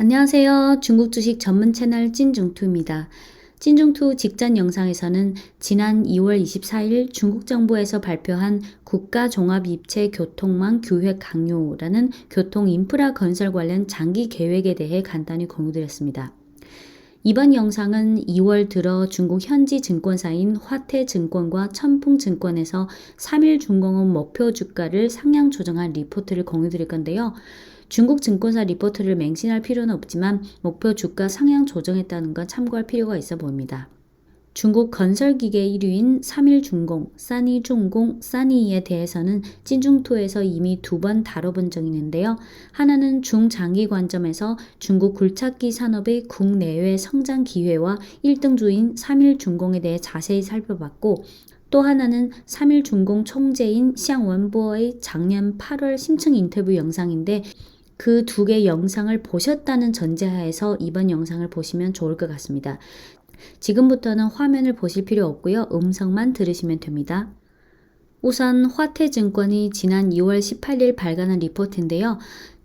안녕하세요. 중국 주식 전문 채널 찐중투입니다. 찐중투 직전 영상에서는 지난 2월 24일 중국 정부에서 발표한 국가종합입체 교통망 규획 강요라는 교통 인프라 건설 관련 장기 계획에 대해 간단히 공유드렸습니다. 이번 영상은 2월 들어 중국 현지 증권사인 화태증권과 천풍증권에서 3일 중공업 목표 주가를 상향 조정한 리포트를 공유드릴 건데요. 중국 증권사 리포트를 맹신할 필요는 없지만 목표 주가 상향 조정했다는 건 참고할 필요가 있어 보입니다. 중국 건설기계 1위인 3일중공, 싸니중공, 싸니에 대해서는 찐중토에서 이미 2번 다뤄본 적이 있는데요. 하나는 중장기 관점에서 중국 굴착기 산업의 국내외 성장 기회와 1등주인 3일중공에 대해 자세히 살펴봤고, 또 하나는 3일중공 총재인 샹원보의 작년 8월 심층 인터뷰 영상인데 그 두 개 영상을 보셨다는 전제하에서 이번 영상을 보시면 좋을 것 같습니다. 지금부터는 화면을 보실 필요 없고요. 음성만 들으시면 됩니다. 우선 화태증권이 지난 2월 18일 발간한 리포트인데요.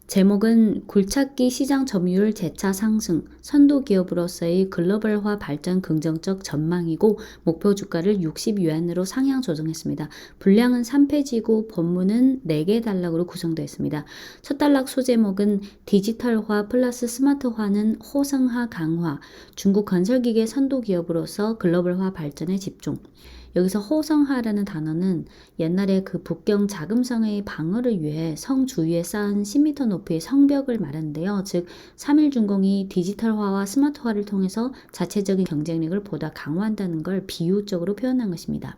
제목은 굴착기 시장 점유율 재차 상승, 선도기업으로서의 글로벌화 발전 긍정적 전망이고 목표 주가를 60위안으로 상향 조정했습니다. 분량은 3페이지고 본문은 4개 단락으로 구성되어 있습니다. 첫 단락 소제목은 디지털화 플러스 스마트화는 호성화 강화, 중국 건설기계 선도기업으로서 글로벌화 발전에 집중. 여기서 호성화라는 단어는 옛날에 그 북경 자금성의 방어를 위해 성 주위에 쌓은 10m 높이의 성벽을 말하는데요. 즉 3일중공이 디지털화와 스마트화를 통해서 자체적인 경쟁력을 보다 강화한다는 걸 비유적으로 표현한 것입니다.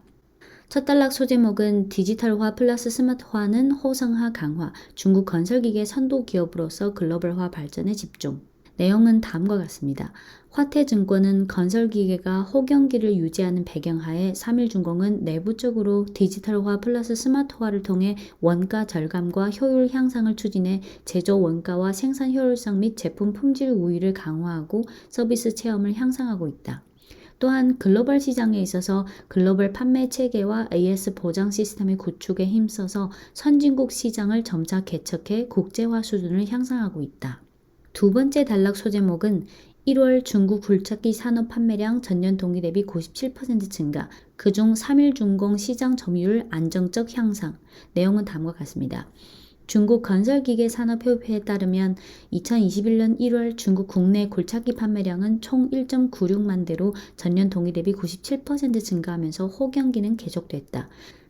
첫 단락 소제목은 디지털화 플러스 스마트화는 호성화 강화, 중국 건설기계 선도기업으로서 글로벌화 발전에 집중. 내용은 다음과 같습니다. 화태증권은 건설기계가 호경기를 유지하는 배경하에 3일중공은 내부적으로 디지털화 플러스 스마트화를 통해 원가 절감과 효율 향상을 추진해 제조 원가와 생산 효율성 및 제품 품질 우위를 강화하고 서비스 체험을 향상하고 있다. 또한 글로벌 시장에 있어서 글로벌 판매 체계와 AS 보장 시스템의 구축에 힘써서 선진국 시장을 점차 개척해 국제화 수준을 향상하고 있다. 두 번째 단락 소제목은 1월 중국 굴착기 산업 판매량 전년 동기 대비 97% 증가, 그중 3일중공 시장 점유율 안정적 향상. 내용은 다음과 같습니다. 중국 건설기계 산업협회에 따르면 2021년 1월 중국 국내 굴착기 판매량은 총 1.96만 대로 전년 동기 대비 97% 증가하면서 호경기는 계속됐다.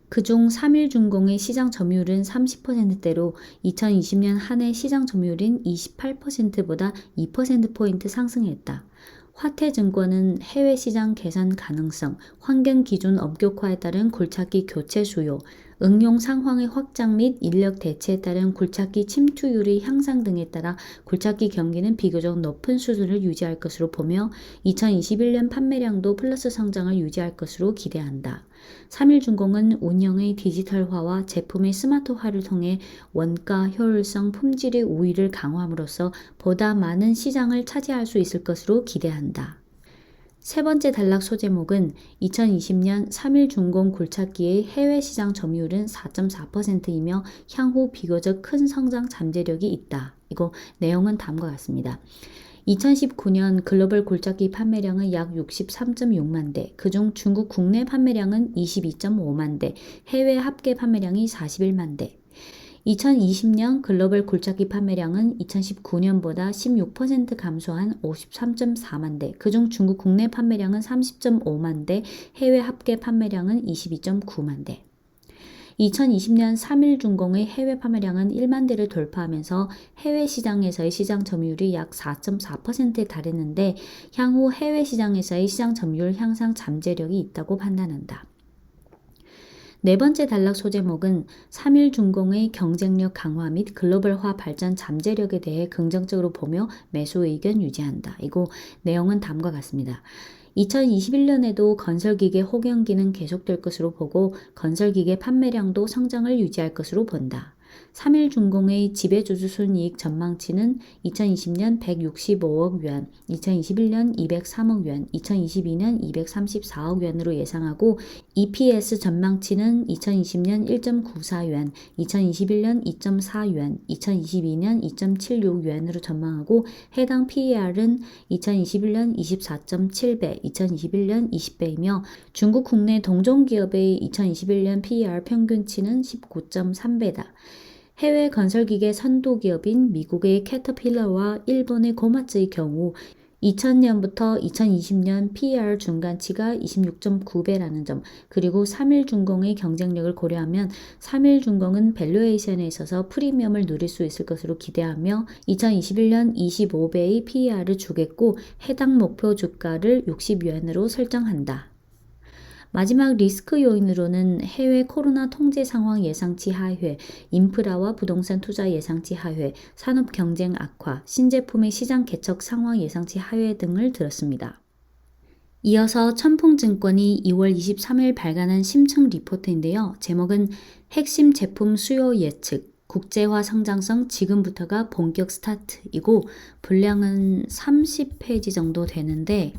그중 3일중공의 시장 점유율은 30%대로 2020년 한 해 시장 점유율인 28%보다 2%포인트 상승했다. 화태증권은 해외 시장 개선 가능성, 환경 기준 엄격화에 따른 굴착기 교체 수요, 응용 상황의 확장 및 인력 대체에 따른 굴착기 침투율의 향상 등에 따라 굴착기 경기는 비교적 높은 수준을 유지할 것으로 보며 2021년 판매량도 플러스 성장을 유지할 것으로 기대한다. 3일중공은 운영의 디지털화와 제품의 스마트화를 통해 원가, 효율성, 품질의 우위를 강화함으로써 보다 많은 시장을 차지할 수 있을 것으로 기대한다. 세 번째 단락 소제목은 2020년 3일중공 굴착기의 해외 시장 점유율은 4.4%이며 향후 비교적 큰 성장 잠재력이 있다. 이거 내용은 다음과 같습니다. 2019년 글로벌 굴착기 판매량은 약 63.6만 대, 그중 중국 국내 판매량은 22.5만 대, 해외 합계 판매량이 41만 대. 2020년 글로벌 굴착기 판매량은 2019년보다 16% 감소한 53.4만 대, 그중 중국 국내 판매량은 30.5만 대, 해외 합계 판매량은 22.9만 대. 2020년 3일중공의 해외 판매량은 1만 대를 돌파하면서 해외 시장에서의 시장 점유율이 약 4.4%에 달했는데 향후 해외 시장에서의 시장 점유율 향상 잠재력이 있다고 판단한다. 네 번째 단락 소제목은 3일중공의 경쟁력 강화 및 글로벌화 발전 잠재력에 대해 긍정적으로 보며 매수 의견 유지한다. 이거 내용은 다음과 같습니다. 2021년에도 건설기계 호경기는 계속될 것으로 보고 건설기계 판매량도 성장을 유지할 것으로 본다. 삼일중공의 지배주주 순이익 전망치는 2020년 165억 yuan, 2021년 203억 yuan, 2022년 234억 yuan으로 예상하고 EPS 전망치는 2020년 1.94 yuan, 2021년 2.4 yuan, 2022년 2.76 yuan으로 전망하고 해당 PER은 2021년 24.7배, 2021년 20배이며 중국 국내 동종기업의 2021년 PER 평균치는 19.3배다. 해외 건설기계 선도기업인 미국의 캐터필러와 일본의 고마츠의 경우 2000년부터 2020년 PER 중간치가 26.9배라는 점, 그리고 삼일중공의 경쟁력을 고려하면 삼일중공은 밸류에이션에 있어서 프리미엄을 누릴 수 있을 것으로 기대하며 2021년 25배의 PER을 주겠고 해당 목표 주가를 60yuan으로 설정한다. 마지막 리스크 요인으로는 해외 코로나 통제 상황 예상치 하회, 인프라와 부동산 투자 예상치 하회, 산업 경쟁 악화, 신제품의 시장 개척 상황 예상치 하회 등을 들었습니다. 이어서 천풍증권이 2월 23일 발간한 심층 리포트인데요. 제목은 핵심 제품 수요 예측, 국제화 성장성 지금부터가 본격 스타트이고 분량은 30페이지 정도 되는데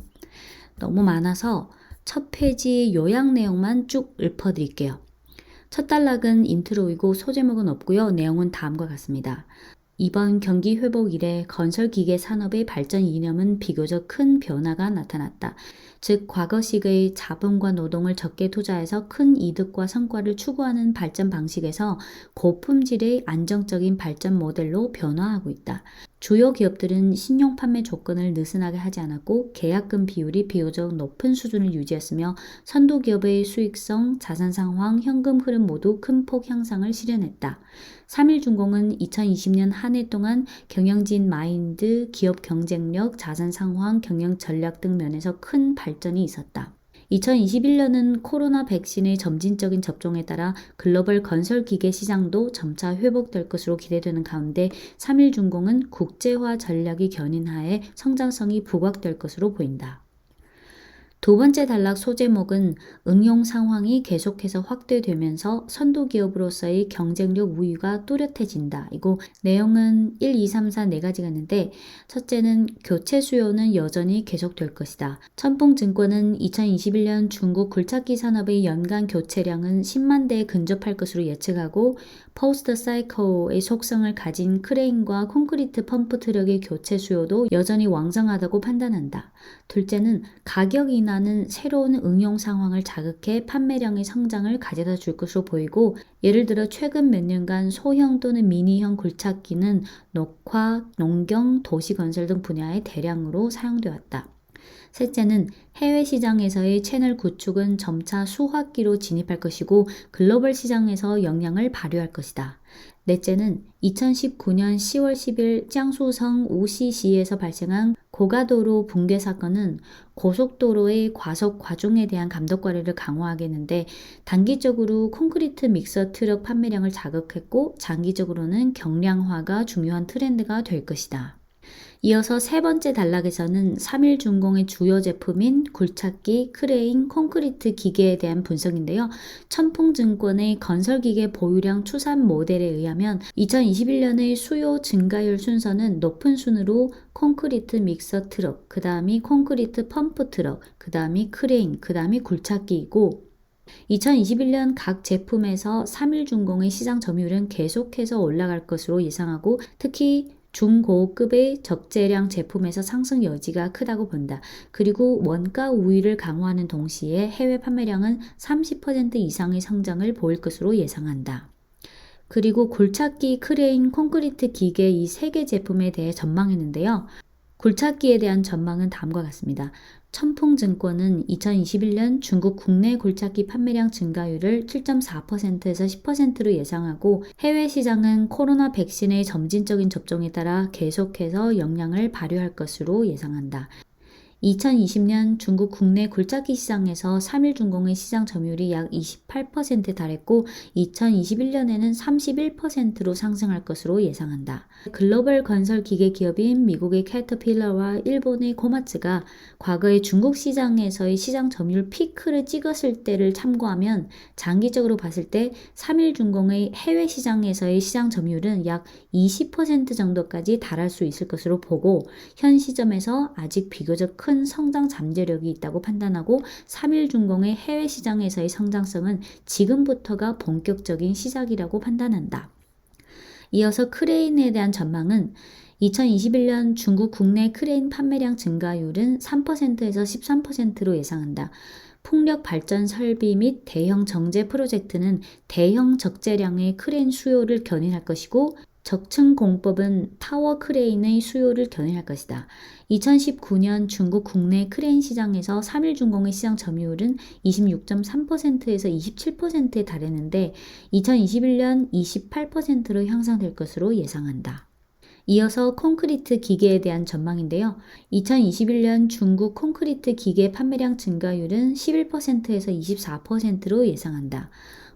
너무 많아서 첫 페이지 요약 내용만 쭉 읊어드릴게요. 첫 단락은 인트로이고 소제목은 없고요. 내용은 다음과 같습니다. 이번 경기 회복 이래 건설기계 산업의 발전 이념은 비교적 큰 변화가 나타났다. 즉 과거식의 자본과 노동을 적게 투자해서 큰 이득과 성과를 추구하는 발전 방식에서 고품질의 안정적인 발전 모델로 변화하고 있다. 주요 기업들은 신용 판매 조건을 느슨하게 하지 않았고 계약금 비율이 비교적 높은 수준을 유지했으며 선도 기업의 수익성, 자산 상황, 현금 흐름 모두 큰 폭 향상을 실현했다. 삼일중공은 2020년 한 해 동안 경영진 마인드, 기업 경쟁력, 자산 상황, 경영 전략 등 면에서 큰 발전이 있었다. 2021년은 코로나 백신의 점진적인 접종에 따라 글로벌 건설 기계 시장도 점차 회복될 것으로 기대되는 가운데 삼일중공은 국제화 전략이 견인하에 성장성이 부각될 것으로 보인다. 두 번째 단락 소제목은 응용 상황이 계속해서 확대되면서 선도기업으로서의 경쟁력 우위가 뚜렷해진다. 이고 내용은 1, 2, 3, 4 네 가지가 있는데 첫째는 교체 수요는 여전히 계속될 것이다. 천풍증권은 2021년 중국 굴착기 산업의 연간 교체량은 10만 대에 근접할 것으로 예측하고 포스트 사이클의 속성을 가진 크레인과 콘크리트 펌프 트럭의 교체 수요도 여전히 왕성하다고 판단한다. 둘째는 가격 인하는 새로운 응용 상황을 자극해 판매량의 성장을 가져다 줄 것으로 보이고 예를 들어 최근 몇 년간 소형 또는 미니형 굴착기는 녹화, 농경, 도시건설 등 분야에 대량으로 사용되었다. 셋째는 해외 시장에서의 채널 구축은 점차 수확기로 진입할 것이고 글로벌 시장에서 영향을 발휘할 것이다. 넷째는 2019년 10월 10일江苏성 우시시에서 발생한 고가도로 붕괴 사건은 고속도로의 과속 과중에 대한 감독 관리를 강화하겠는데 단기적으로 콘크리트 믹서 트럭 판매량을 자극했고 장기적으로는 경량화가 중요한 트렌드가 될 것이다. 이어서 세 번째 단락에서는 삼일중공의 주요 제품인 굴착기, 크레인, 콘크리트 기계에 대한 분석인데요. 천풍증권의 건설기계 보유량 추산 모델에 의하면 2021년의 수요 증가율 순서는 높은 순으로 콘크리트 믹서 트럭, 그 다음이 콘크리트 펌프 트럭, 그 다음이 크레인, 그 다음이 굴착기이고 2021년 각 제품에서 삼일중공의 시장 점유율은 계속해서 올라갈 것으로 예상하고 특히 중고급의 적재량 제품에서 상승 여지가 크다고 본다. 그리고 원가 우위를 강화하는 동시에 해외 판매량은 30% 이상의 성장을 보일 것으로 예상한다. 그리고 굴착기, 크레인, 콘크리트 기계 이 세 개 제품에 대해 전망했는데요. 굴착기에 대한 전망은 다음과 같습니다. 천풍증권은 2021년 중국 국내 굴착기 판매량 증가율을 7.4%에서 10%로 예상하고 해외 시장은 코로나 백신의 점진적인 접종에 따라 계속해서 영향을 발휘할 것으로 예상한다. 2020년 중국 국내 굴착기 시장에서 3일중공의 시장 점유율이 약 28%에 달했고 2021년에는 31%로 상승할 것으로 예상한다. 글로벌 건설 기계 기업인 미국의 캐터필러와 일본의 코마츠가 과거의 중국 시장에서의 시장 점유율 피크를 찍었을 때를 참고하면 장기적으로 봤을 때 3일중공의 해외 시장에서의 시장 점유율은 약 20% 정도까지 달할 수 있을 것으로 보고 현 시점에서 아직 비교적 큰 성장 잠재력이 있다고 판단하고 3일중공의 해외 시장에서의 성장성은 지금부터가 본격적인 시작이라고 판단한다. 이어서 크레인에 대한 전망은 2021년 중국 국내 크레인 판매량 증가율은 3%에서 13%로 예상한다. 풍력 발전 설비 및 대형 정제 프로젝트는 대형 적재량의 크레인 수요를 견인할 것이고 적층 공법은 타워 크레인의 수요를 견인할 것이다. 2019년 중국 국내 크레인 시장에서 3일중공의 시장 점유율은 26.3%에서 27%에 달했는데 2021년 28%로 향상될 것으로 예상한다. 이어서 콘크리트 기계에 대한 전망인데요. 2021년 중국 콘크리트 기계 판매량 증가율은 11%에서 24%로 예상한다.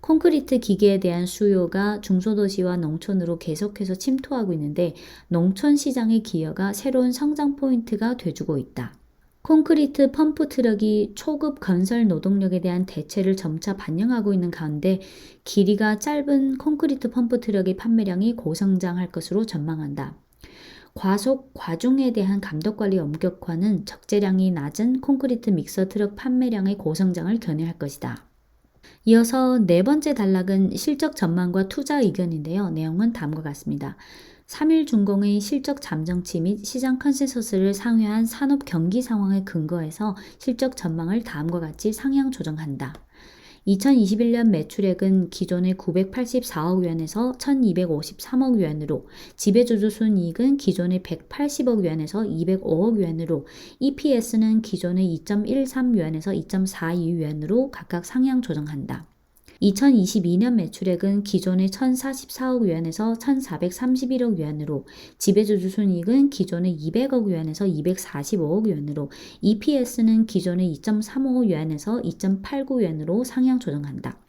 콘크리트 기계에 대한 수요가 중소도시와 농촌으로 계속해서 침투하고 있는데 농촌 시장의 기여가 새로운 성장 포인트가 돼주고 있다. 콘크리트 펌프 트럭이 초급 건설 노동력에 대한 대체를 점차 반영하고 있는 가운데 길이가 짧은 콘크리트 펌프 트럭의 판매량이 고성장할 것으로 전망한다. 과속, 과중에 대한 감독관리 엄격화는 적재량이 낮은 콘크리트 믹서 트럭 판매량의 고성장을 견인할 것이다. 이어서 네 번째 단락은 실적 전망과 투자 의견인데요. 내용은 다음과 같습니다. 3일중공의 실적 잠정치 및 시장 컨센서스를 상회한 산업 경기 상황을 근거해서 실적 전망을 다음과 같이 상향 조정한다. 2021년 매출액은 기존의 984억 위안에서 1253억 위안으로, 지배주주 순이익은 기존의 180억 위안에서 205억 위안으로, EPS는 기존의 2.13 위안에서 2.42 위안으로 각각 상향 조정한다. 2022년 매출액은 기존의 1,044억 위안에서 1,431억 위안으로, 지배주주 순이익은 기존의 200억 위안에서 245억 위안으로, EPS는 기존의 2.35 위안에서 2.89 위안으로 상향 조정한다.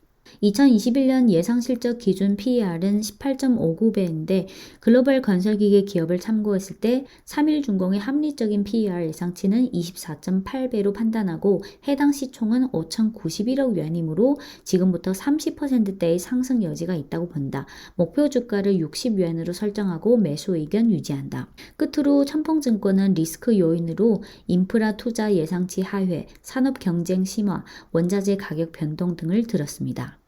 2021년 예상 실적 기준 PER은 18.59배인데 글로벌 건설기계 기업을 참고했을 때 3일중공의 합리적인 PER 예상치는 24.8배로 판단하고 해당 시총은 5,091억 위안이므로 지금부터 30%대의 상승 여지가 있다고 본다. 목표 주가를 60위안으로 설정하고 매수 의견 유지한다. 끝으로 천풍증권은 리스크 요인으로 인프라 투자 예상치 하회, 산업 경쟁 심화, 원자재 가격 변동 등을 들었습니다.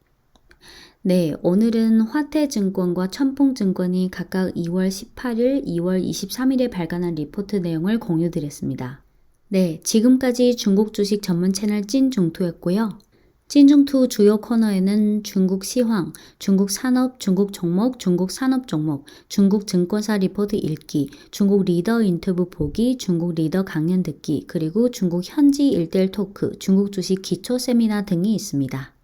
네, 오늘은 화태증권과 천풍증권이 각각 2월 18일, 2월 23일에 발간한 리포트 내용을 공유드렸습니다. 네, 지금까지 중국 주식 전문 채널 찐중투였고요. 찐중투 주요 코너에는 중국 시황, 중국 산업, 중국 종목, 중국 산업 종목, 중국 증권사 리포트 읽기, 중국 리더 인터뷰 보기, 중국 리더 강연 듣기, 그리고 중국 현지 1:1 토크, 중국 주식 기초 세미나 등이 있습니다.